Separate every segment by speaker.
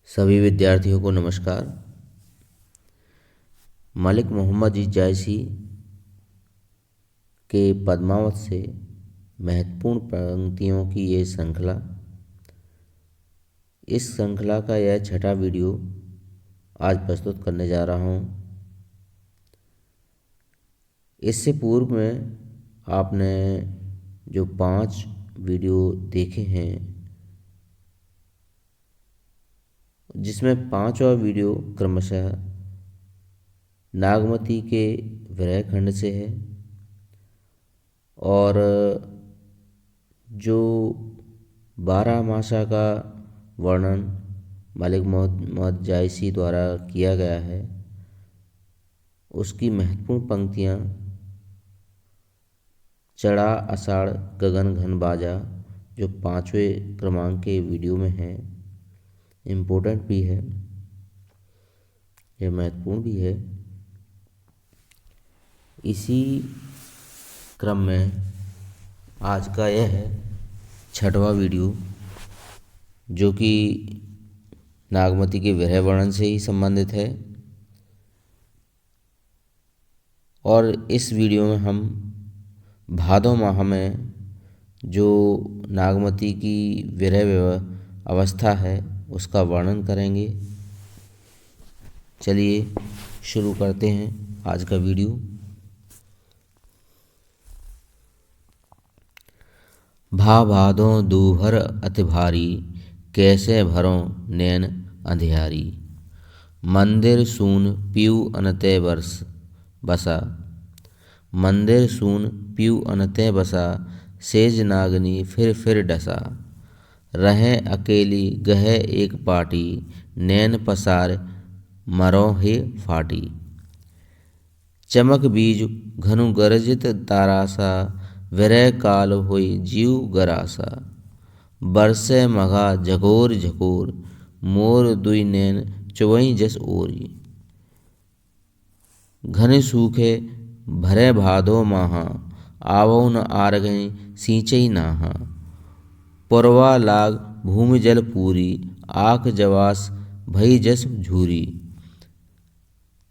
Speaker 1: सभी विद्यार्थियों को नमस्कार। मलिक मोहम्मद जायसी के पद्मावत से महत्वपूर्ण पंक्तियों की ये श्रृंखला, इस श्रृंखला का यह छठा वीडियो आज प्रस्तुत करने जा रहा हूँ। इससे पूर्व में आपने जो 5 वीडियो देखे हैं, जिसमें 5वां वीडियो क्रमशः नागमती के विरह खंड से है और जो 12 मासा का वर्णन मलिक मोहम्मद जायसी द्वारा किया गया है, उसकी महत्वपूर्ण पंक्तियाँ चढ़ा आषाढ़ गगन घन बाजा, जो 5वें क्रमांक के वीडियो में है, इम्पोर्टेंट भी है, यह महत्वपूर्ण भी है। इसी क्रम में आज का यह है छठवां वीडियो, जो कि नागमती के विरह वर्णन से ही संबंधित है। और इस वीडियो में हम भादो माह में जो नागमती की विरह अवस्था है उसका वर्णन करेंगे। चलिए शुरू करते हैं आज का वीडियो। भादो दूभर अति भारी, कैसे भरों नैन अंधियारी। मंदिर सून पीऊ अनते वर्ष बसा, मंदिर सून पीऊ अनते बसा, सेज नागनी फिर डसा। रहे अकेली गहे एक पाटी, नैन पसार मरो हे फाटी। चमक बीज घनु गरजित तारासा, विरह काल होई जीव गरासा। बरसे मघा झकोर झकोर, मोर दुई नैन चुवई जस ओरी। घने सूखे भरे भादो माहा, आवो न आरगई सींचई नाहा। पुरवा लाग भूमि जल पूरी, आख जवास भई जस झूरी।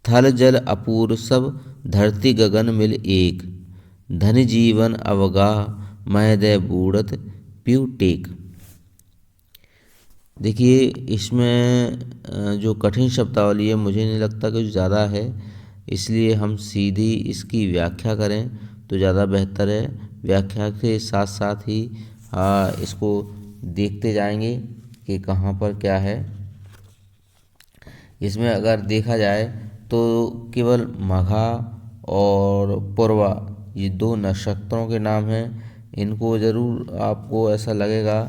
Speaker 1: थल जल अपूर सब धरती गगन मिल एक, धन जीवन अवगाह महदय बूढ़त पीऊ टेक। देखिए, इसमें जो कठिन शब्दावली है मुझे नहीं लगता कि ज़्यादा है, इसलिए हम सीधी इसकी व्याख्या करें तो ज़्यादा बेहतर है। व्याख्या के साथ साथ ही इसको देखते जाएंगे कि कहाँ पर क्या है। इसमें अगर देखा जाए तो केवल मघा और पूर्वा, ये 2 नक्षत्रों के नाम हैं। इनको ज़रूर आपको ऐसा लगेगा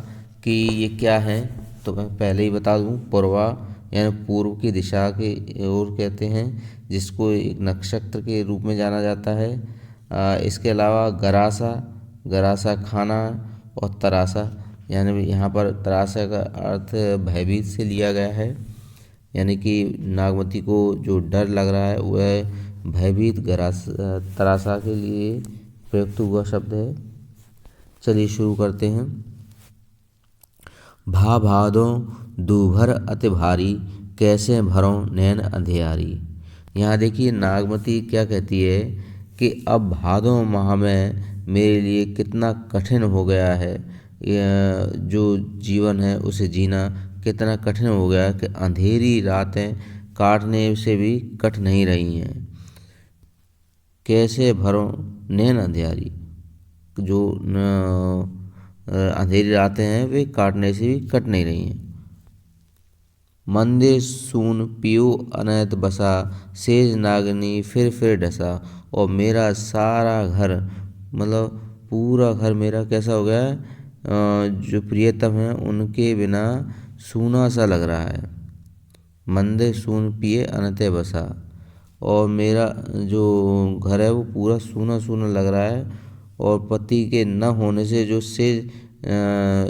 Speaker 1: कि ये क्या हैं, तो मैं पहले ही बता दूं, पूर्वा यानी पूर्व की दिशा के ओर कहते हैं, जिसको एक नक्षत्र के रूप में जाना जाता है। इसके अलावा गरासा, गरासा खाना, और तरासा, यानी यहाँ पर तरासा का अर्थ भयभीत से लिया गया है, यानी कि नागमती को जो डर लग रहा है वह भयभीत तरासा के लिए प्रयुक्त हुआ शब्द है। चलिए शुरू करते हैं। भादो दूभर अति भारी, कैसे भरों नैन अंधियारी। यहाँ देखिए नागमती क्या कहती है कि अब भादो माह में मेरे लिए कितना कठिन हो गया है, जो जीवन है उसे जीना कितना कठिन हो गया कि अंधेरी रातें काटने से भी कट नहीं रही हैं। कैसे भरों नैन अंधियारी, जो अंधेरी रातें हैं वे काटने से भी कट नहीं रही हैं। मंदिर सून पीऊ अनैत बसा, सेज नागनी फिर डसा। और मेरा सारा घर, मतलब पूरा घर मेरा कैसा हो गया है, जो प्रियतम है उनके बिना सूना सा लग रहा है। मंदिर सून पिए अनते बसा, और मेरा जो घर है वो पूरा सूना सूना लग रहा है। और पति के न होने से जो सेज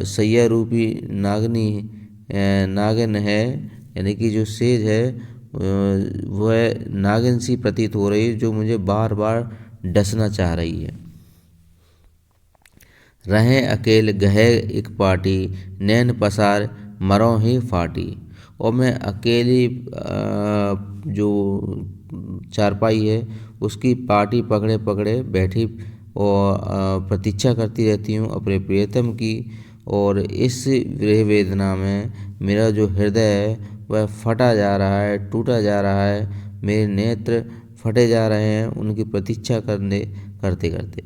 Speaker 1: सैया रूपी नागिन है, यानी कि जो सेज है वह नागिन सी प्रतीत हो रही है, जो मुझे बार बार डसना चाह रही है। रहे अकेले गहे एक पाटी, नैन पसार मरों ही फाटी। और मैं अकेली जो चारपाई है उसकी पाटी पकड़े पकड़े बैठी और प्रतीक्षा करती रहती हूँ अपने प्रियतम की। और इस विरह वेदना में मेरा जो हृदय है वह फटा जा रहा है, टूटा जा रहा है, मेरे नेत्र फटे जा रहे हैं उनकी प्रतीक्षा करते करते।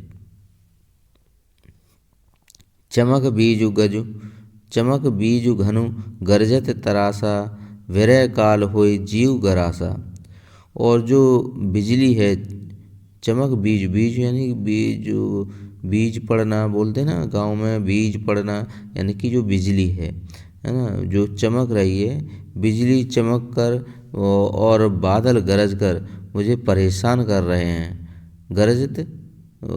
Speaker 1: चमक बीजु घनु गरजत तरासा, विरह काल होय जीव गरासा। और जो बिजली है, चमक बीज, बीज यानी बीज पड़ना बोलते हैं ना गांव में, बीज पड़ना यानी कि जो बिजली है ना, जो चमक रही है, बिजली चमक कर और बादल गरज कर मुझे परेशान कर रहे हैं। गरजत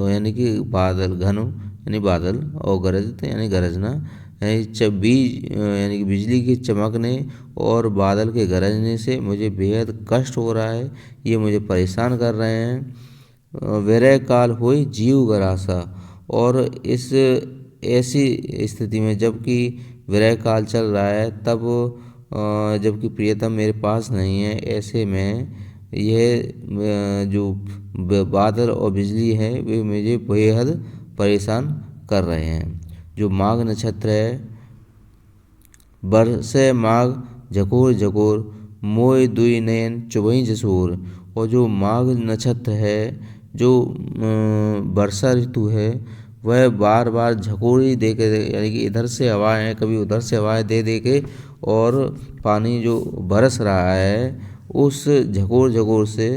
Speaker 1: यानी कि बादल, घनु यानी बादल, और गरजत यानी गरजना, यानी बीज यानी कि बिजली के चमकने और बादल के गरजने से मुझे बेहद कष्ट हो रहा है, ये मुझे परेशान कर रहे हैं। विरह काल होय जीव गरासा। और इस ऐसी स्थिति में जबकि विरह काल चल रहा है, तब जबकि प्रियतम मेरे पास नहीं है, ऐसे में यह जो बादल और बिजली है वे मुझे बेहद परेशान कर रहे हैं। जो माघ नक्षत्र है, बरसे माघ झकोर झकोर, मोय दुई नयन चुबई जसोर। और जो माघ नक्षत्र है, जो वर्षा ऋतु है, वह बार बार झकोरी दे के, यानी कि इधर से हवाएं कभी उधर से हवाएं दे दे के, और पानी जो बरस रहा है उस झकोर झकोर से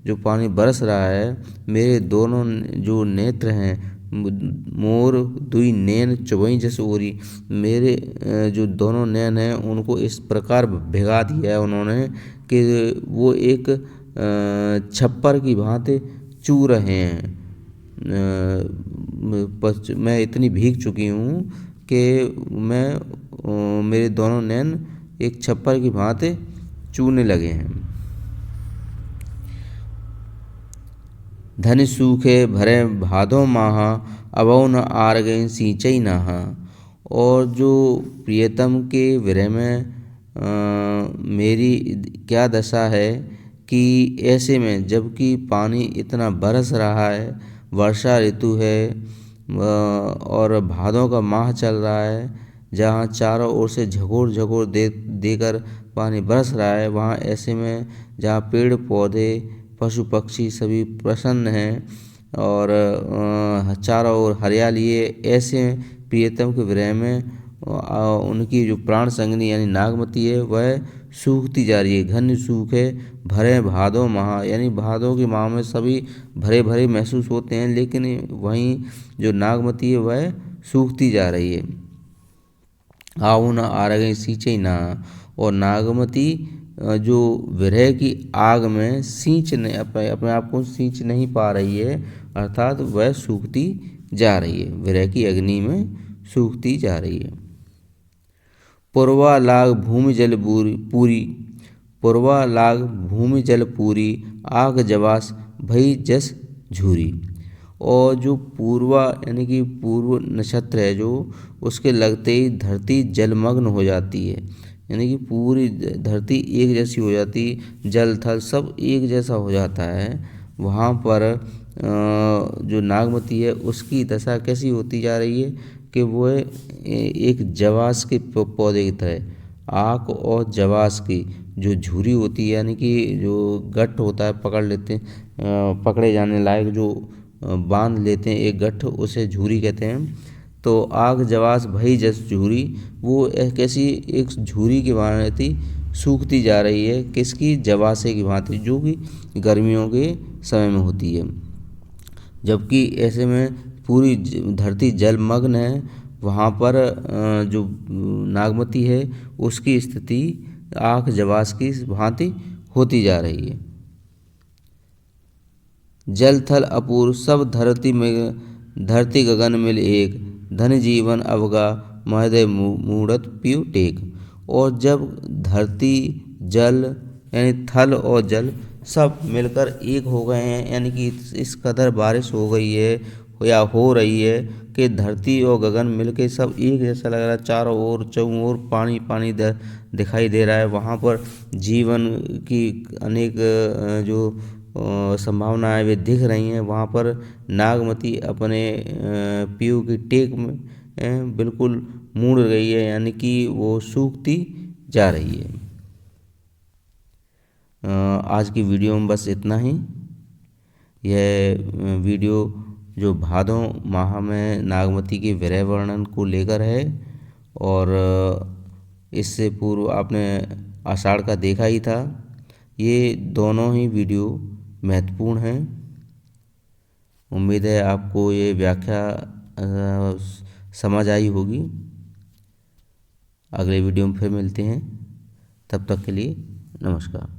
Speaker 1: जो पानी बरस रहा है, मेरे दोनों जो नेत्र हैं, मोर दुई नैन चुबई जस ओरी, मेरे जो दोनों नैन हैं उनको इस प्रकार भिगा दिया है उन्होंने कि वो एक छप्पर की भांति चू रहे हैं। मैं इतनी भीग चुकी हूँ कि मेरे दोनों नैन एक छप्पर की भांति चूने लगे हैं। धन सूखे भरे भादो माहा, अबौ न आर गई सिंचई नहा। और जो प्रियतम के विरह में मेरी क्या दशा है कि ऐसे में जबकि पानी इतना बरस रहा है, वर्षा ऋतु है और भादों का माह चल रहा है, जहाँ चारों ओर से झकोर झकोर देकर पानी बरस रहा है, वहाँ ऐसे में जहाँ पेड़ पौधे पशु पक्षी सभी प्रसन्न हैं और चारों ओर हरियाली है, ऐसे प्रियतम के विरह में उनकी जो प्राण संगिनी यानी नागमती है वह सूखती जा रही है। घन सूखे भरे भादो माह, यानी भादों के माह में सभी भरे भरे महसूस होते हैं, लेकिन वहीं जो नागमती है वह सूखती जा रही है। आऊ न आ गई सींचे ना। और नागमती जो विरह की आग में अपने आप को सींच नहीं पा रही है, अर्थात वह सूखती जा रही है, विरह की अग्नि में सूखती जा रही है। पुरवा लाग भूमि जल पूरी, पुरवा लाग भूमि जल पूरी, आग जवास भई जस झूरी। और जो पूर्वा यानी कि पूर्व नक्षत्र है, जो उसके लगते ही धरती जलमग्न हो जाती है, यानी कि पूरी धरती एक जैसी हो जाती, जल थल सब एक जैसा हो जाता है। वहाँ पर जो नागमती है उसकी दशा कैसी होती जा रही है कि वो एक जवास के पौधे की तरह, आक और जवास की जो झुरी होती है, यानी कि जो गट्ठ होता है पकड़ लेते हैं, पकड़े जाने लायक जो बांध लेते हैं एक गट्ठ, उसे झुरी कहते हैं। तो आग जवास भई जस झुरी, वो एक ऐसी एक झुरी की भांति सूखती जा रही है, किसकी, जवासे की भांति, जो कि गर्मियों के समय में होती है। जबकि ऐसे में पूरी धरती जलमग्न है, वहाँ पर जो नागमती है उसकी स्थिति आग जवास की भांति होती जा रही है। जल थल अपूर सब धरती गगन मिल एक, धन जीवन अवगा महदय मूढ़त पीव टेक। और जब धरती जल यानी थल और जल सब मिलकर एक हो गए हैं, यानी कि इस कदर बारिश हो गई है या हो रही है कि धरती और गगन मिलके सब एक जैसा लग रहा है, चारों ओर चौं ओर पानी पानी दिखाई दे रहा है। वहाँ पर जीवन की अनेक जो संभावनाएं वे दिख रही हैं। वहाँ पर नागमती अपने पीहू की टेक में बिल्कुल मुड़ गई है, यानी कि वो सूखती जा रही है। आज की वीडियो में बस इतना ही। यह वीडियो जो भादों माह में नागमती के विरह वर्णन को लेकर है, और इससे पूर्व आपने आषाढ़ का देखा ही था। ये दोनों ही वीडियो महत्वपूर्ण हैं। उम्मीद है आपको ये व्याख्या समझ आई होगी। अगले वीडियो में फिर मिलते हैं, तब तक के लिए नमस्कार।